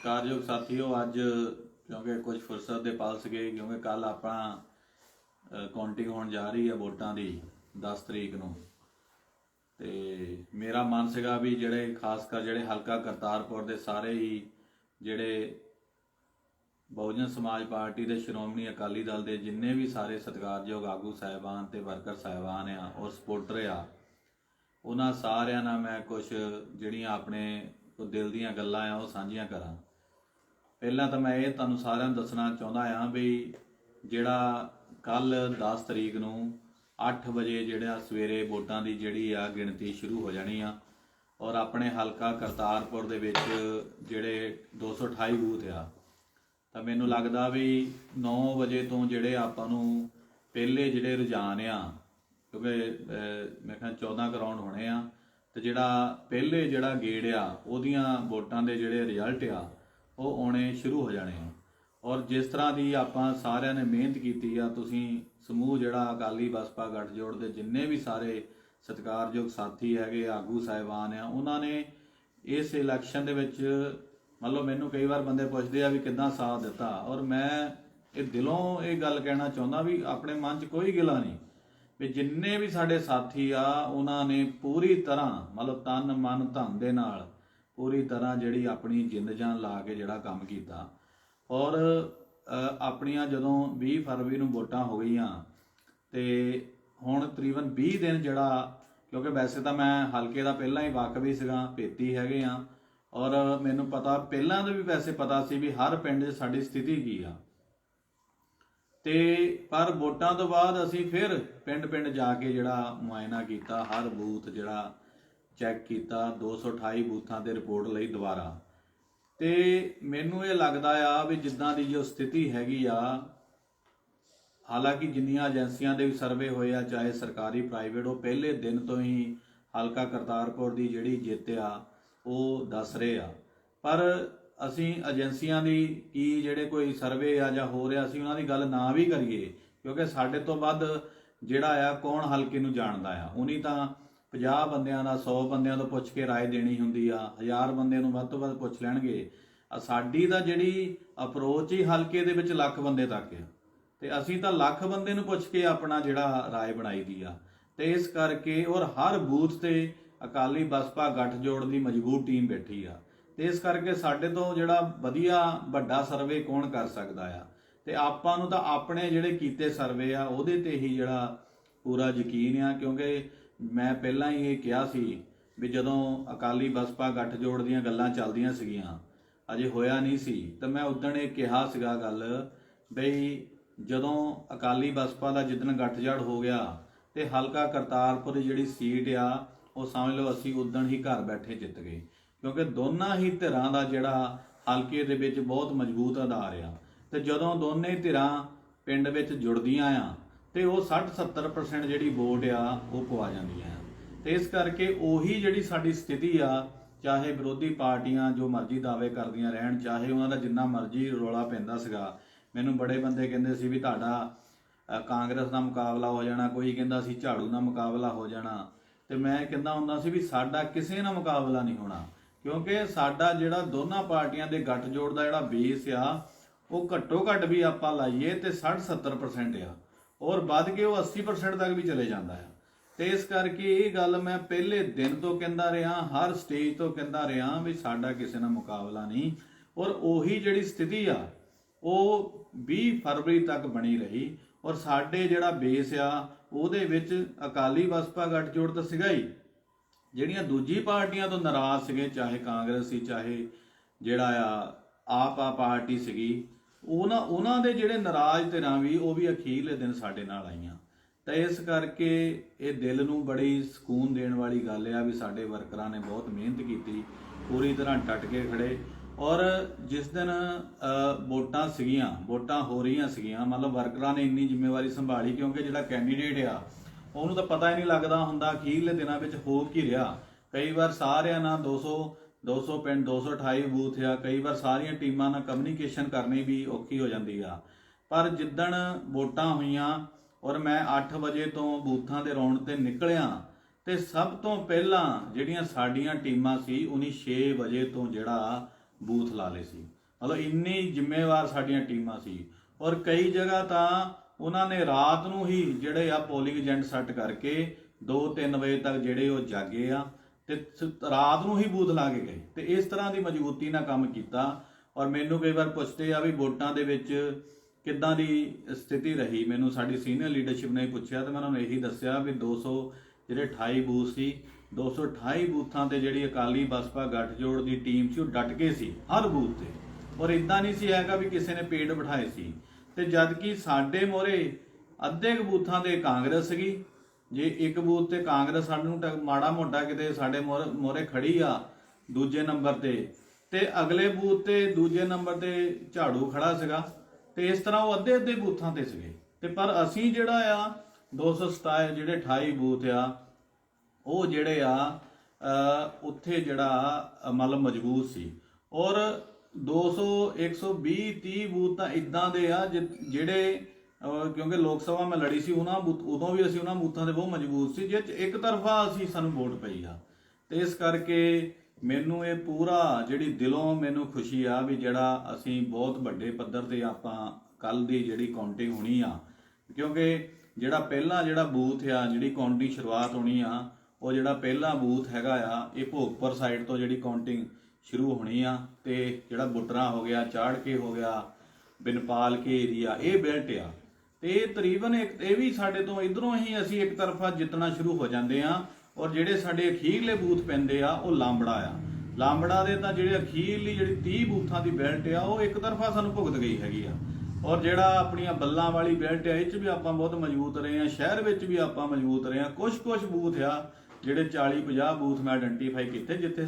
ਸਤਿਕਾਰਯੋਗ ਸਾਥੀਓ, ਅੱਜ ਕਿਉਂਕਿ ਕੁਝ ਫੁਰਸਤ ਦੇ ਪਲ ਸੀਗੇ, ਕਿਉਂਕਿ ਕੱਲ ਆਪਣਾ ਕਾਊਂਟਿੰਗ ਹੋਣ ਜਾ ਰਹੀ ਹੈ ਵੋਟਾਂ ਦੀ 10 ਤਰੀਕ ਨੂੰ। ਤੇ ਮੇਰਾ ਮਨ ਸੀਗਾ ਵੀ ਜਿਹੜੇ ਖਾਸ ਕਰ ਜਿਹੜੇ ਹਲਕਾ ਕਰਤਾਰਪੁਰ ਦੇ ਸਾਰੇ ਹੀ ਜਿਹੜੇ ਬਹੁਜਨ ਸਮਾਜ ਪਾਰਟੀ ਦੇ ਸ਼੍ਰੋਮਣੀ ਅਕਾਲੀ ਦਲ ਦੇ ਜਿੰਨੇ ਵੀ ਸਾਰੇ ਸਤਿਕਾਰਯੋਗ ਆਗੂ ਸਾਹਿਬਾਨ ਤੇ ਵਰਕਰ ਸਾਹਿਬਾਨ ਆ ਔਰ ਸਪੋਰਟਰ ਆ, ਉਹਨਾਂ ਸਾਰਿਆਂ ਨਾਲ ਮੈਂ ਕੁਝ ਜਿਹੜੀਆਂ ਆਪਣੇ ਦਿਲ ਦੀਆਂ ਗੱਲਾਂ ਆ ਉਹ ਸਾਂਝੀਆਂ ਕਰਾਂ। ਪਹਿਲਾਂ ਤਾਂ ਮੈਂ ਇਹ ਤੁਹਾਨੂੰ ਸਾਰਿਆਂ ਨੂੰ ਦੱਸਣਾ ਚਾਹੁੰਦਾ ਆ ਵੀ ਜਿਹੜਾ ਕੱਲ 10 ਤਰੀਕ ਨੂੰ 8 ਵਜੇ ਜਿਹੜਾ ਸਵੇਰੇ ਵੋਟਾਂ ਦੀ ਜਿਹੜੀ ਆ ਗਿਣਤੀ ਸ਼ੁਰੂ ਹੋ ਜਾਣੀ ਆ, ਔਰ ਆਪਣੇ ਹਲਕਾ ਕਰਤਾਰਪੁਰ ਦੇ ਵਿੱਚ ਜਿਹੜੇ 228 ਬੂਥ ਆ, ਤਾਂ ਮੈਨੂੰ ਲੱਗਦਾ ਵੀ 9 ਵਜੇ ਤੋਂ ਜਿਹੜੇ ਆਪਾਂ ਨੂੰ ਪਹਿਲੇ ਜਿਹੜੇ ਰੁਝਾਨ ਆ, ਕਿਉਂਕਿ ਮੈਂ ਕਿਹਾ 14 ਗਰਾਊਂਡ ਹੋਣੇ ਆ, ਤੇ ਜਿਹੜਾ ਪਹਿਲੇ ਜਿਹੜਾ ਗੇੜ ਆ ਉਹਦੀਆਂ ਵੋਟਾਂ ਦੇ ਜਿਹੜੇ ਰਿਜ਼ਲਟ ਆ ਉਹ ਆਉਣੇ ਸ਼ੁਰੂ ਹੋ ਜਾਣੇ ਆ। ਔਰ ਜਿਸ ਤਰ੍ਹਾਂ ਦੀ ਆਪਾਂ ਸਾਰਿਆਂ ਨੇ ਮਿਹਨਤ ਕੀਤੀ ਆ, ਤੁਸੀਂ ਸਮੂਹ ਜਿਹੜਾ ਅਕਾਲੀ ਬਸਪਾ ਗੱਠਜੋੜ ਦੇ ਜਿੰਨੇ ਵੀ ਸਾਰੇ ਸਤਿਕਾਰਯੋਗ ਸਾਥੀ ਹੈਗੇ ਆਗੂ ਸਾਹਿਬਾਨ ਆ, ਉਹਨਾਂ ਨੇ ਇਸ ਇਲੈਕਸ਼ਨ ਦੇ ਵਿੱਚ ਮਤਲਬ ਮੈਨੂੰ ਕਈ ਵਾਰ ਬੰਦੇ ਪੁੱਛਦੇ ਆ ਵੀ ਕਿੱਦਾਂ ਸਾਥ ਦਿੱਤਾ, ਔਰ ਮੈਂ ਇਹ ਦਿਲੋਂ ਇਹ ਗੱਲ ਕਹਿਣਾ ਚਾਹੁੰਦਾ ਵੀ ਆਪਣੇ ਮਨ 'ਚ ਕੋਈ ਗਿਲਾ ਨਹੀਂ ਵੀ ਜਿੰਨੇ ਵੀ ਸਾਡੇ ਸਾਥੀ ਆ ਉਹਨਾਂ ਨੇ ਪੂਰੀ ਤਰ੍ਹਾਂ ਮਤਲਬ ਤਨ ਮਨ ਧਨ ਦੇ ਨਾਲ ਪੂਰੀ ਤਰ੍ਹਾਂ ਜਿਹੜੀ ਆਪਣੀ ਜਿੰਦ ਜਾਨ ਲਾ ਕੇ ਜਿਹੜਾ ਕੰਮ ਕੀਤਾ। ਔਰ ਆਪਣੀਆਂ ਜਦੋਂ 20 ਫਰਵਰੀ ਨੂੰ ਵੋਟਾਂ ਹੋ ਗਈਆਂ ਤੇ ਹੁਣ ਤਕਰੀਬਨ 20 ਦਿਨ ਜਿਹੜਾ, ਕਿਉਂਕਿ ਵੈਸੇ ਤਾਂ ਮੈਂ ਹਲਕੇ ਦਾ ਪਹਿਲਾਂ ਹੀ ਵਾਕਫ ਹੀ ਸੀਗਾ, ਭੇਤੀ ਹੈਗੇ ਆ, ਔਰ ਮੈਨੂੰ ਪਤਾ ਪਹਿਲਾਂ ਤੋਂ ਵੀ ਵੈਸੇ ਪਤਾ ਸੀ ਵੀ ਹਰ ਪਿੰਡ 'ਚ ਸਾਡੀ ਸਥਿਤੀ ਕੀ ਆ। ਤੇ ਪਰ ਵੋਟਾਂ ਤੋਂ ਬਾਅਦ ਅਸੀਂ ਫਿਰ ਪਿੰਡ ਜਾ ਕੇ ਜਿਹੜਾ ਮੁਆਇਨਾ ਕੀਤਾ, ਹਰ ਬੂਥ ਜਿਹੜਾ ਚੈੱਕ ਕੀਤਾ, 228 ਬੂਥਾਂ ਤੇ ਰਿਪੋਰਟ ਲਈ ਦੁਬਾਰਾ। ਤੇ ਮੈਨੂੰ ਇਹ ਲੱਗਦਾ ਆ ਵੀ ਜਿੱਦਾਂ ਦੀ ਜੋ ਸਥਿਤੀ ਹੈਗੀ ਆ, ਹਾਲਾਂਕਿ ਜਿੰਨੀਆਂ ਏਜੰਸੀਆਂ ਦੇ ਵੀ ਸਰਵੇ ਹੋਏ ਆ, ਚਾਹੇ ਸਰਕਾਰੀ ਪ੍ਰਾਈਵੇਟ, ਉਹ ਪਹਿਲੇ ਦਿਨ ਤੋਂ ਹੀ ਹਲਕਾ ਕਰਤਾਰਪੁਰ ਦੀ ਜਿਹੜੀ ਜਿੱਤ ਆ ਉਹ ਦੱਸ ਰਹੇ ਆ। ਪਰ ਅਸੀਂ ਏਜੰਸੀਆਂ ਦੀ ਕੀ ਜਿਹੜੇ ਕੋਈ ਸਰਵੇ ਆ ਜਾਂ ਹੋ ਰਿਹਾ, ਅਸੀਂ ਉਹਨਾਂ ਦੀ ਗੱਲ ਨਾ ਵੀ ਕਰੀਏ, ਕਿਉਂਕਿ ਸਾਡੇ ਤੋਂ ਵੱਧ ਜਿਹੜਾ ਆ ਕੌਣ ਹਲਕੇ ਨੂੰ ਜਾਣਦਾ ਆ। ਉਹਨੀ ਤਾਂ 50 ਬੰਦਿਆਂ ਦਾ 100 ਬੰਦਿਆਂ ਤੋਂ ਪੁੱਛ ਕੇ ਰਾਏ ਦੇਣੀ ਹੁੰਦੀ ਆ, 1000 ਬੰਦਿਆਂ ਨੂੰ ਵੱਧ ਤੋਂ ਵੱਧ ਪੁੱਛ ਲੈਣਗੇ। ਸਾਡੀ ਤਾਂ ਜਿਹੜੀ ਅਪਰੋਚ ਹੀ ਹਲਕੇ ਦੇ ਵਿੱਚ ਲੱਖ ਬੰਦੇ ਤੱਕ ਆ, ਤੇ ਅਸੀਂ ਤਾਂ ਲੱਖ ਬੰਦੇ ਨੂੰ ਪੁੱਛ ਕੇ ਆਪਣਾ ਜਿਹੜਾ ਰਾਏ ਬਣਾਈ ਦੀ ਆ। ਤੇ ਇਸ ਕਰਕੇ ਔਰ ਹਰ ਬੂਥ ਤੇ ਅਕਾਲੀ ਬਸਪਾ ਗੱਠਜੋੜ ਦੀ ਮਜ਼ਬੂਤ ਟੀਮ ਬੈਠੀ ਆ, ਤੇ ਇਸ ਕਰਕੇ ਸਾਡੇ ਤੋਂ ਜਿਹੜਾ ਵਧੀਆ ਵੱਡਾ ਸਰਵੇ ਕੌਣ ਕਰ ਸਕਦਾ ਆ। ਤੇ ਆਪਾਂ ਨੂੰ ਤਾਂ ਆਪਣੇ ਜਿਹੜੇ ਕੀਤੇ ਸਰਵੇ ਆ ਉਹਦੇ ਤੇ ਹੀ ਜਿਹੜਾ ਪੂਰਾ ਯਕੀਨ ਆ, ਕਿਉਂਕਿ ਮੈਂ ਪਹਿਲਾਂ ਹੀ ਇਹ ਕਿਹਾ ਸੀ ਵੀ ਜਦੋਂ ਅਕਾਲੀ ਬਸਪਾ ਗੱਠਜੋੜ ਦੀਆਂ ਗੱਲਾਂ ਚੱਲਦੀਆਂ ਸੀਗੀਆਂ, ਅਜੇ ਹੋਇਆ ਨਹੀਂ ਸੀ, ਤਾਂ ਮੈਂ ਉਦਣ ਇਹ ਕਿਹਾ ਸੀਗਾ ਗੱਲ ਬਈ ਜਦੋਂ ਅਕਾਲੀ ਬਸਪਾ ਦਾ ਜਿੱਦਣ ਗੱਠਜੋੜ ਹੋ ਗਿਆ ਤੇ ਹਲਕਾ ਕਰਤਾਰਪੁਰ ਦੀ ਜਿਹੜੀ ਸੀਟ ਆ ਉਹ ਸਮਝ ਲਓ ਅਸੀਂ ਉਦਣ ਹੀ ਘਰ ਬੈਠੇ ਜਿੱਤ ਗਏ, ਕਿਉਂਕਿ ਦੋਨਾਂ ਹੀ ਧਿਰਾਂ ਦਾ ਜਿਹੜਾ ਹਲਕੇ ਦੇ ਵਿੱਚ ਬਹੁਤ ਮਜ਼ਬੂਤ ਆਧਾਰ ਆ। ਤੇ ਜਦੋਂ ਦੋਨੇ ਧਿਰਾਂ ਪਿੰਡ ਵਿੱਚ ਜੁੜਦੀਆਂ ਆ ਤੇ ਉਹ 60-70% ਜਿਹੜੀ ਵੋਟ ਆ ਉਹ ਪਵਾ ਜਾਂਦੀਆਂ। ਤੇ ਇਸ ਕਰਕੇ ਉਹੀ ਜਿਹੜੀ ਸਾਡੀ ਸਥਿਤੀ ਆ, ਚਾਹੇ ਵਿਰੋਧੀ ਪਾਰਟੀਆਂ ਜੋ ਮਰਜ਼ੀ ਦਾਅਵੇ ਕਰਦੀਆਂ ਰਹਿਣ, ਚਾਹੇ ਉਹਨਾਂ ਦਾ ਜਿੰਨਾ ਮਰਜ਼ੀ ਰੌਲਾ ਪੈਂਦਾ ਸੀਗਾ, ਮੈਨੂੰ ਬੜੇ ਬੰਦੇ ਕਹਿੰਦੇ ਸੀ ਵੀ ਤੁਹਾਡਾ ਕਾਂਗਰਸ ਦਾ ਮੁਕਾਬਲਾ ਹੋ ਜਾਣਾ, ਕੋਈ ਕਹਿੰਦਾ ਸੀ ਝਾੜੂ ਨਾਲ ਮੁਕਾਬਲਾ ਹੋ ਜਾਣਾ, ਤੇ ਮੈਂ ਕਹਿੰਦਾ ਹੁੰਦਾ ਸੀ ਵੀ ਸਾਡਾ ਕਿਸੇ ਨਾਲ ਮੁਕਾਬਲਾ ਨਹੀਂ ਹੋਣਾ, ਕਿਉਂਕਿ ਸਾਡਾ ਜਿਹੜਾ ਦੋਨਾਂ ਪਾਰਟੀਆਂ ਦੇ ਗੱਠਜੋੜ ਦਾ ਜਿਹੜਾ ਬੇਸ ਆ ਉਹ ਘੱਟੋ ਘੱਟ ਵੀ ਆਪਾਂ ਲਾਈਏ ਤੇ 60-70% ਆ, ਔਰ ਵੱਧ ਕੇ ਉਹ 80% ਤੱਕ ਵੀ ਚਲੇ ਜਾਂਦਾ ਆ। ਤੇ ਇਸ ਕਰਕੇ ਇਹ ਗੱਲ ਮੈਂ ਪਹਿਲੇ ਦਿਨ ਤੋਂ ਕਹਿੰਦਾ ਰਿਹਾ, ਹਰ ਸਟੇਜ ਤੋਂ ਕਹਿੰਦਾ ਰਿਹਾ ਵੀ ਸਾਡਾ ਕਿਸੇ ਨਾਲ ਮੁਕਾਬਲਾ ਨਹੀਂ। ਔਰ ਉਹੀ ਜਿਹੜੀ ਸਥਿਤੀ ਆ ਉਹ 20 ਫਰਵਰੀ ਤੱਕ ਬਣੀ ਰਹੀ, ਔਰ ਸਾਡੇ ਜਿਹੜਾ ਬੇਸ ਆ ਉਹਦੇ ਵਿੱਚ ਅਕਾਲੀ ਬਸਪਾ ਗੱਠਜੋੜ ਤਾਂ ਸੀਗਾ ਹੀ, ਜਿਹੜੀਆਂ ਦੂਜੀ ਪਾਰਟੀਆਂ ਤੋਂ ਨਾਰਾਜ਼ ਸੀਗੇ, ਚਾਹੇ ਕਾਂਗਰਸ ਸੀ, ਚਾਹੇ ਜਿਹੜਾ ਆ ਪਾਰਟੀ ਸੀਗੀ, ਉਹਨਾਂ ਦੇ ਜਿਹੜੇ ਨਾਰਾਜ਼ ਧਿਰਾਂ ਵੀ ਉਹ ਵੀ ਅਖੀਰਲੇ ਦਿਨ ਸਾਡੇ ਨਾਲ ਆਈਆਂ। ਤਾਂ ਇਸ ਕਰਕੇ ਇਹ ਦਿਲ ਨੂੰ ਬੜੀ ਸਕੂਨ ਦੇਣ ਵਾਲੀ ਗੱਲ ਆ ਵੀ ਸਾਡੇ ਵਰਕਰਾਂ ਨੇ ਬਹੁਤ ਮਿਹਨਤ ਕੀਤੀ, ਪੂਰੀ ਤਰ੍ਹਾਂ ਡਟ ਕੇ ਖੜੇ। ਔਰ ਜਿਸ ਦਿਨ ਵੋਟਾਂ ਸੀਗੀਆਂ, ਵੋਟਾਂ ਹੋ ਰਹੀਆਂ ਸੀਗੀਆਂ, ਮਤਲਬ ਵਰਕਰਾਂ ਨੇ ਇੰਨੀ ਜ਼ਿੰਮੇਵਾਰੀ ਸੰਭਾਲੀ, ਕਿਉਂਕਿ ਜਿਹੜਾ ਕੈਂਡੀਡੇਟ ਆ ਉਹਨੂੰ ਤਾਂ ਪਤਾ ਹੀ ਨਹੀਂ ਲੱਗਦਾ ਹੁੰਦਾ ਅਖੀਰਲੇ ਦਿਨਾਂ ਵਿੱਚ ਹੋ ਕੀ ਰਿਹਾ। ਕਈ ਵਾਰ ਸਾਰਿਆਂ ਨਾਲ 200 ਪਿੰਡ 228 ਬੂਥ ਆ, ਕਈ ਵਾਰ ਸਾਰੀਆਂ ਟੀਮਾਂ ਨਾਲ ਕਮਿਊਨੀਕੇਸ਼ਨ ਕਰਨੀ ਵੀ ਔਖੀ ਹੋ ਜਾਂਦੀ ਆ। ਪਰ ਜਿੱਦਣ ਵੋਟਾਂ ਹੋਈਆਂ ਔਰ ਮੈਂ 8 ਵਜੇ ਤੋਂ ਬੂਥਾਂ ਦੇ ਰੌਂਡ ਤੇ ਨਿਕਲਿਆ, ਤੇ ਸਭ ਤੋਂ ਪਹਿਲਾਂ ਜਿਹੜੀਆਂ ਸਾਡੀਆਂ ਟੀਮਾਂ ਸੀ ਉਹਨੀ 6 ਵਜੇ ਤੋਂ ਜਿਹੜਾ ਬੂਥ ਲਾ ਲਏ ਸੀ। ਮਤਲਬ ਇੰਨੀ ਜ਼ਿੰਮੇਵਾਰ ਸਾਡੀਆਂ ਟੀਮਾਂ ਸੀ। ਔਰ ਕਈ ਜਗ੍ਹਾ ਤਾਂ ਉਹਨਾਂ ਨੇ ਰਾਤ ਨੂੰ ਹੀ ਜਿਹੜੇ ਆ ਪੋਲਿੰਗ ਏਜੰਟ ਸੈੱਟ ਕਰਕੇ 2-3 ਵਜੇ ਤੱਕ ਜਿਹੜੇ ਉਹ ਜਾਗੇ ਆ ਤੇ ਰਾਤ ਨੂੰ ਹੀ ਬੂਥ ਲਾ ਕੇ ਗਏ ਤੇ ਇਸ ਤਰ੍ਹਾਂ ਦੀ ਮਜ਼ਬੂਤੀ ਨਾਲ ਕੰਮ ਕੀਤਾ। ਔਰ ਮੈਨੂੰ ਕਈ ਵਾਰ ਪੁੱਛਦੇ ਆ ਵੀ ਵੋਟਾਂ ਦੇ ਵਿੱਚ ਕਿੱਦਾਂ ਦੀ ਸਥਿਤੀ ਰਹੀ, ਮੈਨੂੰ ਸਾਡੀ ਸੀਨੀਅਰ ਲੀਡਰਸ਼ਿਪ ਨੇ ਪੁੱਛਿਆ ਤੇ ਮੈਂ ਉਹਨਾਂ ਨੂੰ ਇਹੀ ਦੱਸਿਆ ਵੀ 228 ਬੂਥ ਸੀ, 228 ਬੂਥਾਂ ਤੇ ਜਿਹੜੀ ਅਕਾਲੀ ਬਸਪਾ ਗੱਠਜੋੜ ਦੀ ਟੀਮ ਸੀ ਉਹ ਡਟ ਕੇ ਸੀ ਹਰ ਬੂਥ ਤੇ। ਔਰ ਇਦਾਂ ਨਹੀਂ ਸੀ ਹੈਗਾ ਵੀ ਕਿਸੇ ਨੇ ਪੇੜ ਬਿਠਾਏ ਸੀ। ਤੇ ਜਦ ਕਿ ਸਾਡੇ ਮੋਰੇ ਅੱਧੇ ਕੁ ਬੂਥਾਂ ਤੇ ਕਾਂਗਰਸ ਸੀਗੀ, ਜੇ ਇੱਕ ਬੂਥ ਤੇ ਕਾਂਗਰਸ ਸਾਨੂੰ ਮਾੜਾ ਮੋਟਾ ਕਿਤੇ ਸਾਡੇ ਮੋਰੇ ਖੜੀ ਆ ਦੂਜੇ ਨੰਬਰ ਤੇ ਅਗਲੇ ਬੂਥ ਤੇ ਦੂਜੇ ਨੰਬਰ ਤੇ ਝਾੜੂ ਖੜਾ ਸੀਗਾ ਤੇ ਇਸ ਤਰ੍ਹਾਂ ਉਹ ਅੱਧੇ ਅੱਧੇ ਬੂਥਾਂ ਤੇ ਸੀਗੇ। ਤੇ ਪਰ ਅਸੀਂ ਜਿਹੜਾ ਆ 227 ਜਿਹੜੇ 28 ਬੂਥ ਆ ਉਹ ਜਿਹੜੇ ਆ ਉੱਥੇ ਜਿਹੜਾ ਮਤਲਬ ਮਜ਼ਬੂਤ ਸੀ। ਔਰ 200 120 30 ਬੂਥ ਤਾਂ ਇਦਾਂ ਦੇ ਆ ਜਿਹੜੇ ਕਿਉਂਕਿ ਲੋਕ ਸਭਾ ਮੈਂ ਲੜੀ ਸੀ ਉਦੋਂ ਵੀ ਅਸੀਂ ਉਹਨਾਂ ਬੂਥਾਂ ਦੇ ਬਹੁਤ ਮਜ਼ਬੂਤ ਸੀ ਜੇ ਇੱਕ ਤਰਫਾ ਸਾਨੂੰ ਵੋਟ ਪਈ ਆ। ਤੇ ਇਸ ਕਰਕੇ ਮੈਨੂੰ ਇਹ ਪੂਰਾ ਜਿਹੜੀ ਦਿਲੋਂ ਮੈਨੂੰ ਖੁਸ਼ੀ ਆ ਵੀ ਜਿਹੜਾ ਅਸੀਂ ਬਹੁਤ ਵੱਡੇ ਪੱਧਰ ਤੇ ਆਪਾਂ ਕੱਲ ਦੀ ਜਿਹੜੀ ਕਾਊਂਟਿੰਗ ਹੋਣੀ ਆ, ਕਿਉਂਕਿ ਜਿਹੜਾ ਪਹਿਲਾ ਜਿਹੜਾ ਬੂਥ ਆ ਜਿਹੜੀ ਕਾਊਂਟਿੰਗ ਸ਼ੁਰੂਆਤ ਹੋਣੀ ਆ ਉਹ ਜਿਹੜਾ ਪਹਿਲਾ ਬੂਥ ਹੈਗਾ ਆ ਇਹ ਭੋਗਪੁਰ ਸਾਈਡ ਤੋਂ ਜਿਹੜੀ ਕਾਊਂਟਿੰਗ ਸ਼ੁਰੂ ਹੋਣੀ ਆ। ਤੇ ਜਿਹੜਾ ਬੁੱਟਰਾ ਹੋ ਗਿਆ, ਚਾੜਕੇ ਹੋ ਗਿਆ, ਬਿਨਪਾਲ ਕੇ ਏਰੀਆ ਇਹ ਬੈਲਟ ਆ ਤੇ ਇਹ ਤਕਰੀਬਨ ਇਹ ਵੀ ਸਾਡੇ ਤੋਂ ਇਧਰੋਂ ਹੀ ਅਸੀਂ ਇੱਕ ਤਰਫਾ ਜਿੱਤਣਾ ਸ਼ੁਰੂ ਹੋ ਜਾਂਦੇ ਆ। ਔਰ ਜਿਹੜੇ ਸਾਡੇ ਅਖੀਰਲੇ ਬੂਥ ਪੈਂਦੇ ਆ ਉਹ ਲਾਂਬੜਾ ਆ। ਲਾਂਬੜਾ ਦੇ ਤਾਂ ਜਿਹੜੇ ਅਖੀਰਲੀ ਜਿਹੜੀ 30 ਬੂਥਾਂ ਦੀ ਬੈਲਟ ਆ ਉਹ ਇੱਕ ਤਰਫਾ ਸਾਨੂੰ ਭੁਗਤ ਗਈ ਹੈਗੀ ਆ। ਔਰ ਜਿਹੜਾ ਆਪਣੀਆਂ ਬੱਲਾਂ ਵਾਲੀ ਬੈਲਟ ਆ ਇਹ 'ਚ ਵੀ ਆਪਾਂ ਬਹੁਤ ਮਜ਼ਬੂਤ ਰਹੇ ਆ, ਸ਼ਹਿਰ ਵਿੱਚ ਵੀ ਆਪਾਂ ਮਜ਼ਬੂਤ ਰਹੇ ਆ। ਕੁਛ ਬੂਥ ਆ ਜਿਹੜੇ 40-50 ਬੂਥ ਮੈਂ ਆਇਡੈਂਟੀਫਾਈ ਕੀਤੇ ਜਿੱਥੇ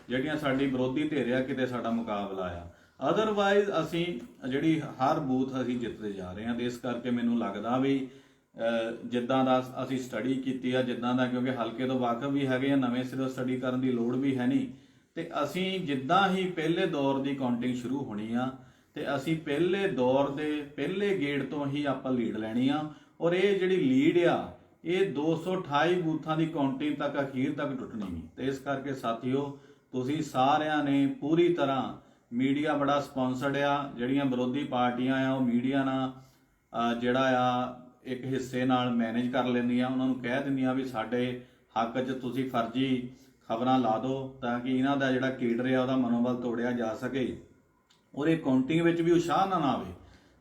ਜਿਹੜੀਆਂ ਸਾਡੀ ਵਿਰੋਧੀ ਧਿਰ ਆ ਕਿਤੇ ਸਾਡਾ ਮੁਕਾਬਲਾ ਆ। ਅਦਰਵਾਈਜ਼ ਅਸੀਂ ਜਿਹੜੀ ਹਰ ਬੂਥ ਅਸੀਂ ਜਿੱਤਦੇ ਜਾ ਰਹੇ ਹਾਂ। ਤੇ ਇਸ ਕਰਕੇ ਮੈਨੂੰ ਲੱਗਦਾ ਵੀ ਜਿੱਦਾਂ ਦਾ ਅਸੀਂ ਸਟੱਡੀ ਕੀਤੀ ਆ ਜਿੱਦਾਂ ਦਾ, ਕਿਉਂਕਿ ਹਲਕੇ ਤੋਂ ਵਾਕਫ ਵੀ ਹੈਗੇ ਆ, ਨਵੇਂ ਸਿਰੋਂ ਸਟੱਡੀ ਕਰਨ ਦੀ ਲੋੜ ਵੀ ਹੈ ਨਹੀਂ। ਤੇ ਅਸੀਂ ਜਿੱਦਾਂ ਹੀ ਪਹਿਲੇ ਦੌਰ ਦੀ ਕਾਊਂਟਿੰਗ ਸ਼ੁਰੂ ਹੋਣੀ ਆ ਤੇ ਅਸੀਂ ਪਹਿਲੇ ਦੌਰ ਦੇ ਪਹਿਲੇ ਗੇੜ ਤੋਂ ਹੀ ਆਪਾਂ ਲੀਡ ਲੈਣੀ ਆ। ਔਰ ਇਹ ਜਿਹੜੀ ਲੀਡ ਆ ਇਹ 228 ਬੂਥਾਂ ਦੀ ਕਾਊਂਟਿੰਗ ਤੱਕ ਅਖੀਰ ਤੱਕ ਟੁੱਟਣੀ ਨਹੀਂ। ਤੇ ਇਸ ਕਰਕੇ ਸਾਥੀਓ ਤੁਸੀਂ ਸਾਰਿਆਂ ਨੇ ਪੂਰੀ ਤਰ੍ਹਾਂ, ਮੀਡੀਆ ਬੜਾ ਸਪਾਂਸਰਡ ਆ, ਜਿਹੜੀਆਂ ਵਿਰੋਧੀ ਪਾਰਟੀਆਂ ਆ ਉਹ ਮੀਡੀਆ ਨਾਲ ਜਿਹੜਾ ਆ ਇੱਕ ਹਿੱਸੇ ਨਾਲ ਮੈਨੇਜ ਕਰ ਲੈਂਦੀਆਂ, ਉਹਨਾਂ ਨੂੰ ਕਹਿ ਦਿੰਦੀਆਂ ਵੀ ਸਾਡੇ ਹੱਕ 'ਚ ਤੁਸੀਂ ਫਰਜ਼ੀ ਖਬਰਾਂ ਲਾ ਦਿਓ ਤਾਂ ਕਿ ਇਹਨਾਂ ਦਾ ਜਿਹੜਾ ਕੇਡਰ ਆ ਉਹਦਾ ਮਨੋਬਲ ਤੋੜਿਆ ਜਾ ਸਕੇ। ਔਰ ਇਹ ਕਾਊਂਟਿੰਗ ਵਿੱਚ ਵੀ ਉਤਸ਼ਾਹ ਨਾ ਆਵੇ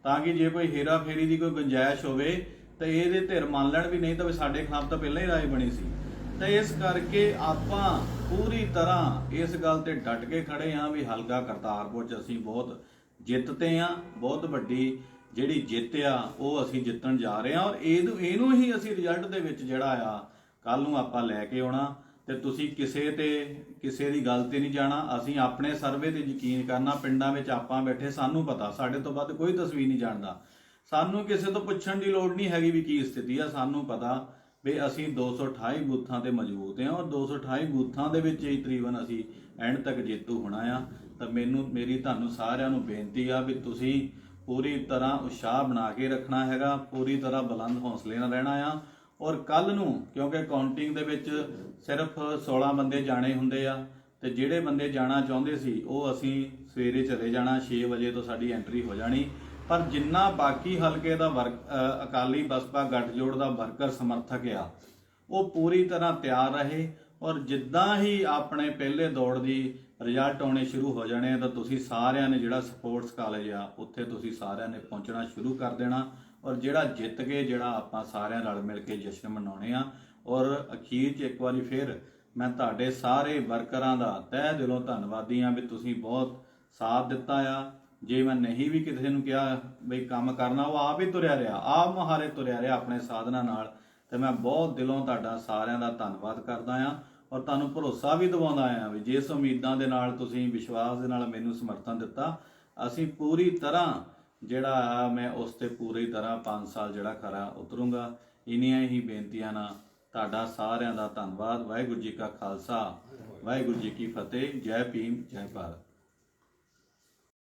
ਤਾਂ ਕਿ ਜੇ ਕੋਈ ਹੇਰਾ ਫੇਰੀ ਦੀ ਕੋਈ ਗੁੰਜਾਇਸ਼ ਹੋਵੇ ਤਾਂ ਇਹਦੇ ਧਿਰ ਮੰਨ ਲੈਣ ਵੀ ਨਹੀਂ ਤਾਂ ਵੀ ਸਾਡੇ ਖਿਲਾਫ ਤਾਂ ਪਹਿਲਾਂ ਹੀ ਰਾਏ ਬਣੀ ਸੀ। ਤਾਂ ਇਸ ਕਰਕੇ ਆਪਾਂ ਪੂਰੀ ਤਰ੍ਹਾਂ ਇਸ ਗੱਲ ਤੇ ਡਟ ਕੇ ਖੜੇ ਹਾਂ ਵੀ ਹਲਕਾ ਕਰਤਾਰਪੁਰ 'ਚ ਅਸੀਂ ਬਹੁਤ ਜਿੱਤਦੇ ਆ, ਬਹੁਤ ਵੱਡੀ ਜਿਹੜੀ ਜਿੱਤ ਆ ਉਹ ਅਸੀਂ ਜਿੱਤਣ ਜਾ ਰਹੇ ਹਾਂ। ਔਰ ਇਹਨੂੰ ਹੀ ਅਸੀਂ ਰਿਜ਼ਲਟ ਦੇ ਵਿੱਚ ਜਿਹੜਾ ਆ ਕੱਲ ਨੂੰ ਆਪਾਂ ਲੈ ਕੇ ਆਉਣਾ। ਤੇ ਤੁਸੀਂ ਕਿਸੇ ਦੀ ਗੱਲ ਤੇ ਨਹੀਂ ਜਾਣਾ, ਅਸੀਂ ਆਪਣੇ ਸਰਵੇ ਤੇ ਯਕੀਨ ਕਰਨਾ। ਪਿੰਡਾਂ ਵਿੱਚ ਆਪਾਂ ਬੈਠੇ, ਸਾਨੂੰ ਪਤਾ, ਸਾਡੇ ਤੋਂ ਵੱਧ ਕੋਈ ਤਸਵੀਰ ਨਹੀਂ ਜਾਣਦਾ। ਸਾਨੂੰ ਕਿਸੇ ਤੋਂ ਪੁੱਛਣ ਦੀ ਲੋੜ ਨਹੀਂ ਹੈਗੀ ਵੀ ਕੀ ਸਥਿਤੀ ਆ, ਸਾਨੂੰ ਪਤਾ ਵੀ ਅਸੀਂ 228 ਬੂਥਾਂ ਤੇ ਮਜ਼ਬੂਤ ਹਾਂ। ਔਰ 228 ਬੂਥਾਂ ਦੇ ਵਿੱਚ ਹੀ ਤਕਰੀਬਨ ਅਸੀਂ ਐਂਡ ਤੱਕ ਜੇਤੂ ਹੋਣਾ ਆ। ਤਾਂ ਮੇਰੀ ਤੁਹਾਨੂੰ ਸਾਰਿਆਂ ਨੂੰ ਬੇਨਤੀ ਆ ਵੀ ਤੁਸੀਂ ਪੂਰੀ ਤਰ੍ਹਾਂ ਉਤਸ਼ਾਹ ਬਣਾ ਕੇ ਰੱਖਣਾ ਹੈਗਾ, ਪੂਰੀ ਤਰ੍ਹਾਂ ਬੁਲੰਦ ਹੌਸਲੇ ਨਾਲ ਰਹਿਣਾ ਆ। ਔਰ ਕੱਲ ਨੂੰ ਕਿਉਂਕਿ ਕਾਊਂਟਿੰਗ ਦੇ ਵਿੱਚ ਸਿਰਫ 16 ਬੰਦੇ ਜਾਣੇ ਹੁੰਦੇ ਆ ਤੇ ਜਿਹੜੇ ਬੰਦੇ ਜਾਣਾ ਚਾਹੁੰਦੇ ਸੀ ਉਹ ਅਸੀਂ ਸਵੇਰੇ ਚਲੇ ਜਾਣਾ, 6 ਵਜੇ ਤੋਂ ਸਾਡੀ ਐਂਟਰੀ ਹੋ ਜਾਣੀ। ਪਰ ਜਿੰਨਾ ਬਾਕੀ ਹਲਕੇ ਦਾ ਅਕਾਲੀ ਬਸਪਾ ਗੱਠਜੋੜ ਦਾ ਵਰਕਰ ਸਮਰਥਕ ਆ ਉਹ ਪੂਰੀ ਤਰ੍ਹਾਂ ਤਿਆਰ ਰਹੇ। ਔਰ ਜਿੱਦਾਂ ਹੀ ਆਪਣੇ ਪਹਿਲੇ ਦੌੜ ਦੀ ਰਿਜ਼ਲਟ ਆਉਣੇ ਸ਼ੁਰੂ ਹੋ ਜਾਣੇ ਤਾਂ ਤੁਸੀਂ ਸਾਰਿਆਂ ਨੇ ਜਿਹੜਾ ਸਪੋਰਟਸ ਕਾਲਜ ਆ ਉੱਥੇ ਤੁਸੀਂ ਸਾਰਿਆਂ ਨੇ ਪਹੁੰਚਣਾ ਸ਼ੁਰੂ ਕਰ ਦੇਣਾ। ਔਰ ਜਿਹੜਾ ਜਿੱਤ ਕੇ ਜਿਹੜਾ ਆਪਾਂ ਸਾਰਿਆਂ ਰਲ ਮਿਲ ਕੇ ਜਸ਼ਨ ਮਨਾਉਣੇ ਆ। ਔਰ ਅਖੀਰ 'ਚ ਇੱਕ ਵਾਰੀ ਫਿਰ ਮੈਂ ਤੁਹਾਡੇ ਸਾਰੇ ਵਰਕਰਾਂ ਦਾ ਤਹਿ ਦਿਲੋਂ ਧੰਨਵਾਦੀ ਆ ਵੀ ਤੁਸੀਂ ਬਹੁਤ ਸਾਥ ਦਿੱਤਾ ਆ। ਜੇ ਮੈਂ ਨਹੀਂ ਵੀ ਕਿਸੇ ਨੂੰ ਕਿਹਾ ਬਈ ਕੰਮ ਕਰਨਾ, ਉਹ ਆਪ ਹੀ ਤੁਰਿਆ ਰਿਹਾ, ਆਪ ਮੁਹਾਰੇ ਤੁਰਿਆ ਰਿਹਾ ਆਪਣੇ ਸਾਧਨਾਂ ਨਾਲ। ਤੇ ਮੈਂ ਬਹੁਤ ਦਿਲੋਂ ਤੁਹਾਡਾ ਸਾਰਿਆਂ ਦਾ ਧੰਨਵਾਦ ਕਰਦਾ ਆ। ਔਰ ਤੁਹਾਨੂੰ ਭਰੋਸਾ ਵੀ ਦਿਵਾਉਂਦਾ ਆ ਵੀ ਜਿਸ ਉਮੀਦਾਂ ਦੇ ਨਾਲ ਤੁਸੀਂ ਵਿਸ਼ਵਾਸ ਦੇ ਨਾਲ ਮੈਨੂੰ ਸਮਰਥਨ ਦਿੱਤਾ, ਅਸੀਂ ਪੂਰੀ ਤਰ੍ਹਾਂ ਜਿਹੜਾ ਆ ਮੈਂ ਉਸ ਤੇ ਪੂਰੀ ਤਰ੍ਹਾਂ 5 ਸਾਲ ਜਿਹੜਾ ਖਰਾ ਉਤਰੂੰਗਾ। ਇੰਨੀਆਂ ਹੀ ਬੇਨਤੀਆਂ ਨਾਲ ਤੁਹਾਡਾ ਸਾਰਿਆਂ ਦਾ ਧੰਨਵਾਦ। ਵਾਹਿਗੁਰੂ ਜੀ ਕਾ ਖਾਲਸਾ, ਵਾਹਿਗੁਰੂ ਜੀ ਕੀ ਫਤਿਹ। ਜੈ ਭੀਮ, ਜੈ ਭਾਰਤ।